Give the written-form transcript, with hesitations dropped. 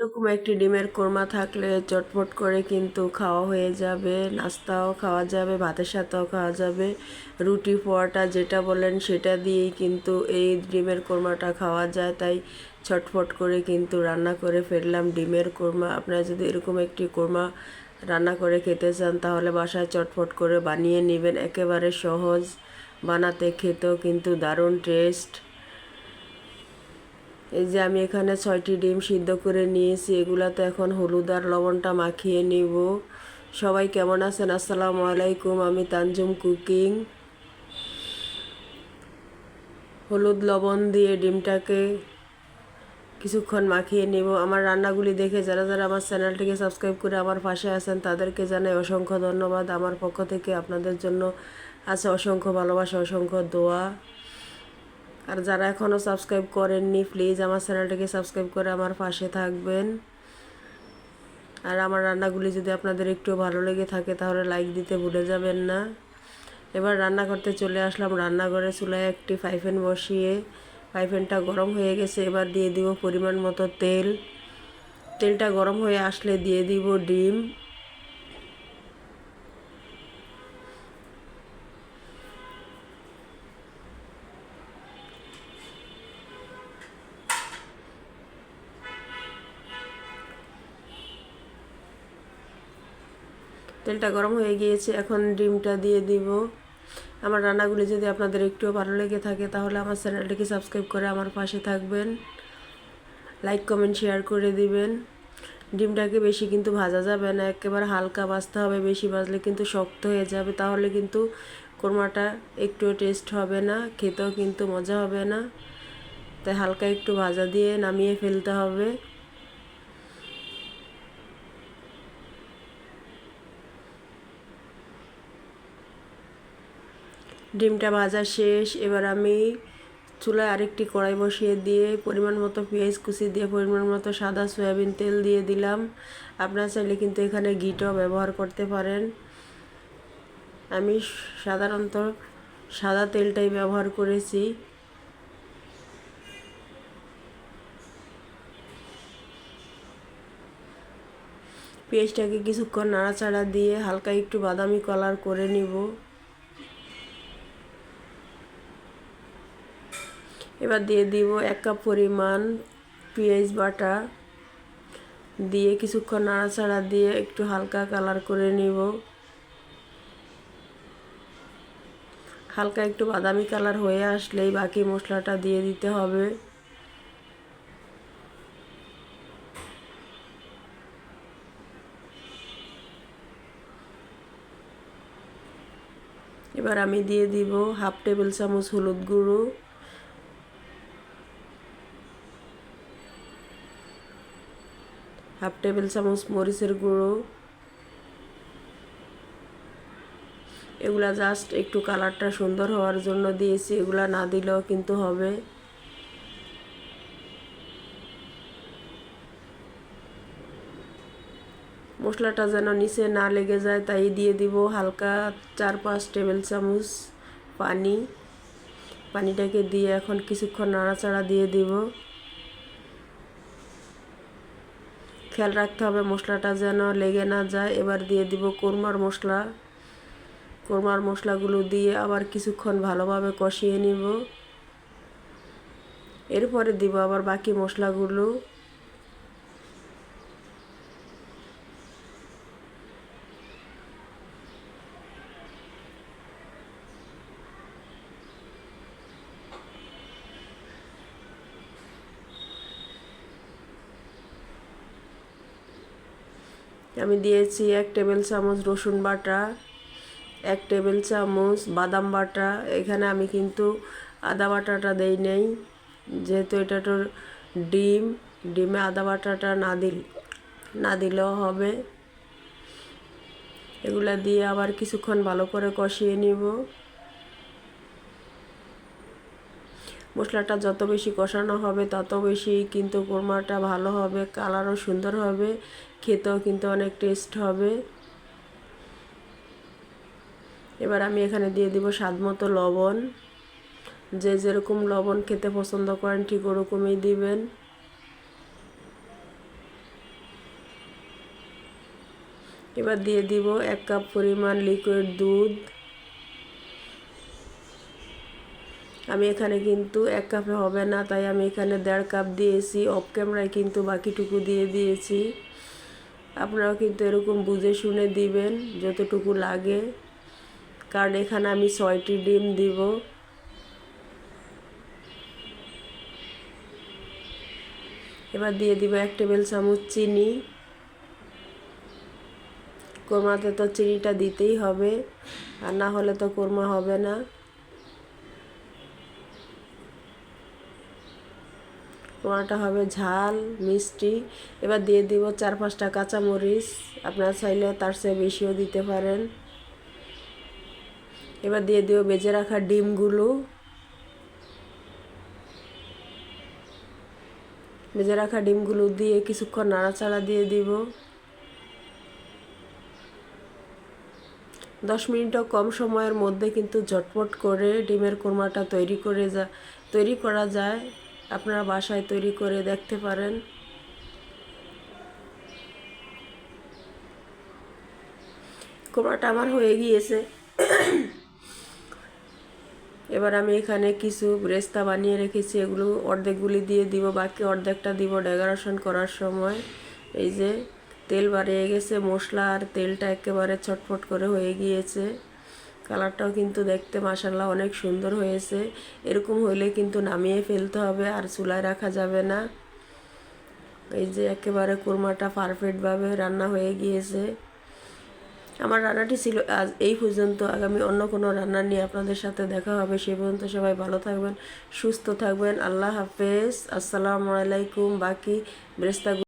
এরকম একটি ডিমের কোরমা থাকলে চটপট করে কিন্তু খাওয়া হয়ে যাবে, নাস্তাও খাওয়া যাবে, ভাতের সাথেও খাওয়া যাবে, রুটি পরোটা যেটা বলেন সেটা দিয়েই কিন্তু এই ডিমের কোরমাটা খাওয়া যায়। তাই ছটফট করে কিন্তু রান্না করে ফেললাম ডিমের কোরমা। আপনারা যদি এরকম একটি কোরমা রান্না করে খেতে চান তাহলে বাসায় চটফট করে বানিয়ে নেবেন। একেবারে সহজ, বানাতে খেতেও কিন্তু দারুণ টেস্ট। এই যে আমি এখানে 6টি ডিম সিদ্ধ করে নিয়েছি, এগুলাতে এখন হলুদ আর লবণটা মাখিয়ে নিব। সবাই কেমন আছেন? আসসালামু আলাইকুম, আমি তানজুম কুকিং। হলুদ লবণ দিয়ে ডিমটাকে কিছুক্ষণ মাখিয়ে নিব। আমার রান্নাগুলি দেখে যারা যারা আমার চ্যানেলটিকে সাবস্ক্রাইব করে আমার পাশে আছেন তাদেরকে জানাই অসংখ্য ধন্যবাদ। আমার পক্ষ থেকে আপনাদের জন্য আছে অসংখ্য ভালোবাসা, অসংখ্য দোয়া। আর যারা এখনও সাবস্ক্রাইব করেননি প্লিজ আমার চ্যানেলটিকে সাবস্ক্রাইব করে আমার পাশে থাকবেন। আর আমার রান্নাগুলি যদি আপনাদের একটু ভালো লেগে থাকে তাহলে লাইক দিতে ভুলে যাবেন না। এবার রান্না করতে চলে আসলাম রান্নাঘরে। চুলায় একটি ফ্রাই প্যান বসিয়ে ফ্রাই প্যানটা গরম হয়ে গেছে। এবার দিয়ে দিব পরিমাণ মতো তেল। তেলটা গরম হয়ে আসলে দিয়ে দিব ডিম। তেলটা গরম হয়ে গিয়েছে, এখন ডিমটা দিয়ে দিব। আমার রান্নাগুলি যদি আপনাদের একটুও ভালো লেগে থাকে তাহলে আমার চ্যানেলটিকে সাবস্ক্রাইব করে আমার পাশে থাকবেন, লাইক কমেন্ট শেয়ার করে দিবেন। ডিমটাকে বেশি কিন্তু ভাজা যাবে না, একেবারে হালকা ভাজতে হবে। বেশি ভাজলে কিন্তু শক্ত হয়ে যাবে, তাহলে কিন্তু কোরমাটা একটুও টেস্ট হবে না, খেতেও কিন্তু মজা হবে না। তাই হালকা একটু ভাজা দিয়ে নামিয়ে ফেলতে হবে। ডিমটা ভাজা শেষ। এবার আমি চুলায় আরেকটি কড়াই বসিয়ে দিয়ে পরিমাণ মতো পেঁয়াজ কুচি দিয়ে পরিমাণ মতো সাদা সয়াবিন তেল দিয়ে দিলাম। আপনারা চাইলে কিন্তু এখানে ঘিটাও ব্যবহার করতে পারেন। আমি সাধারণত সাদা তেলটাই ব্যবহার করেছি। পেঁয়াজটাকে কিছুক্ষণ নাড়াচাড়া দিয়ে হালকা একটু বাদামি কালার করে নিব। এবার দিয়ে দিব 1 কাপ পরিমাণ পেঁয়াজ বাটা, দিয়ে কিছুক্ষণ নাড়াচাড়া দিয়ে একটু হালকা কালার করে নিব। হালকা একটু বাদামি কালার হয়ে আসলেই বাকি মশলাটা দিয়ে দিতে হবে। এবার আমি দিয়ে দিব 1/2 টেবিল চামচ হলুদ গুঁড়ো, 1/2 টেবিল চামচ মরিচের গুঁড়ো। এগুলা জাস্ট একটু কালারটা সুন্দর হওয়ার জন্য দিয়েছি, এগুলা না দিলেও কিন্তু হবে। মশলাটা যেন নিচে না লেগে যায় তাই দিয়ে দিব হালকা 4-5 টেবিল চামচ পানি। পানিটাকে দিয়ে এখন কিছুক্ষণ নাড়াচাড়া দিয়ে দিব। খেয়াল রাখতে হবে মশলাটা যেন লেগে না যায়। এবার দিয়ে দিব কোরমার মশলা। কোরমার মশলাগুলো দিয়ে আবার কিছুক্ষণ ভালোভাবে কষিয়ে নিব। এরপরে দিব আবার বাকি মশলাগুলো। আমি দিয়েছি 1 টেবিল চামচ রসুন বাটা, 1 টেবিল চামচ বাদাম বাটা। এখানে আমি কিন্তু আদা বাটাটা দেই নাই, যেহেতু এটা তো ডিমে আদা বাটাটা না দিলেও হবে। এগুলা দিয়ে আবার কিছুক্ষণ ভালো করে কষিয়ে নিব। মশলাটা যত বেশি কষানো হবে তত বেশি কিন্তু কোরমাটা ভালো হবে, কালারও সুন্দর হবে, খেতেও কিন্তু অনেক টেস্ট হবে। এবার আমি এখানে দিয়ে দিব স্বাদ মতো লবণ। যে যেরকম লবণ খেতে পছন্দ করেন ঠিক ওরকমই দিবেন। এবার দিয়ে দিব 1 কাপ পরিমাণ লিকুইড দুধ। আমি এখানে কিন্তু 1 কাপে হবে না, তাই আমি এখানে 1.5 কাপ দিয়েছি। অফ ক্যামেরায় কিন্তু বাকিটুকু দিয়ে দিয়েছি। আপনারাও কিন্তু এরকম বুঝে শুনে দিবেন যতটুকু লাগে, কারণ এখানে আমি 6টি ডিম দিব। এবার দিয়ে দিব 1 টেবিল চামচ চিনি। কোরমাতে তো চিনিটা দিতেই হবে, আর না হলে তো কোরমা হবে না। কোরমাটা হবে ঝাল মিষ্টি। এবার দিয়ে দিব 4-5টা কাঁচামরিচ, আপনারা চাইলে তার চেয়ে বেশিও দিতে পারেন। এবার দিয়ে দিব ভেজে রাখা ডিমগুলো। ভেজে রাখা ডিমগুলো দিয়ে কিছুক্ষণ নাড়াচাড়া দিয়ে দিব। 10 মিনিটও কম সময়ের মধ্যে কিন্তু ঝটপট করে ডিমের কোরমাটা তৈরি করা যায়। আপনারা বাসায় তৈরি করে দেখতে পারেন। কোরমাটা আমার হয়ে গিয়েছে। এবার আমি এখানে কিছু ব্রেস্তা বানিয়ে রেখেছি, এগুলো অর্ধেকগুলি দিয়ে দিব, বাকি অর্ধেকটা দিব ডেকোরেশন করার সময়। এই যে তেল বাড়িয়ে গেছে, মশলা আর তেলটা একেবারে ছটফট করে হয়ে গিয়েছে। কালারটাও কিন্তু দেখতে মাশাআল্লাহ অনেক সুন্দর হয়েছে। এরকম হইলে কিন্তু নামিয়ে ফেলতে হবে, আর চুলায় রাখা যাবে না। এই যে একেবারে কোরমাটা পারফেক্টভাবে রান্না হয়ে গিয়েছে। আমার রান্নাটি ছিল আজ এই পর্যন্ত। আগামী অন্য কোনো রান্না নিয়ে আপনাদের সাথে দেখা হবে। সে পর্যন্ত সবাই ভালো থাকবেন, সুস্থ থাকবেন। আল্লাহ হাফেজ, আসসালামু আলাইকুম। বাকি ব্রেস্তা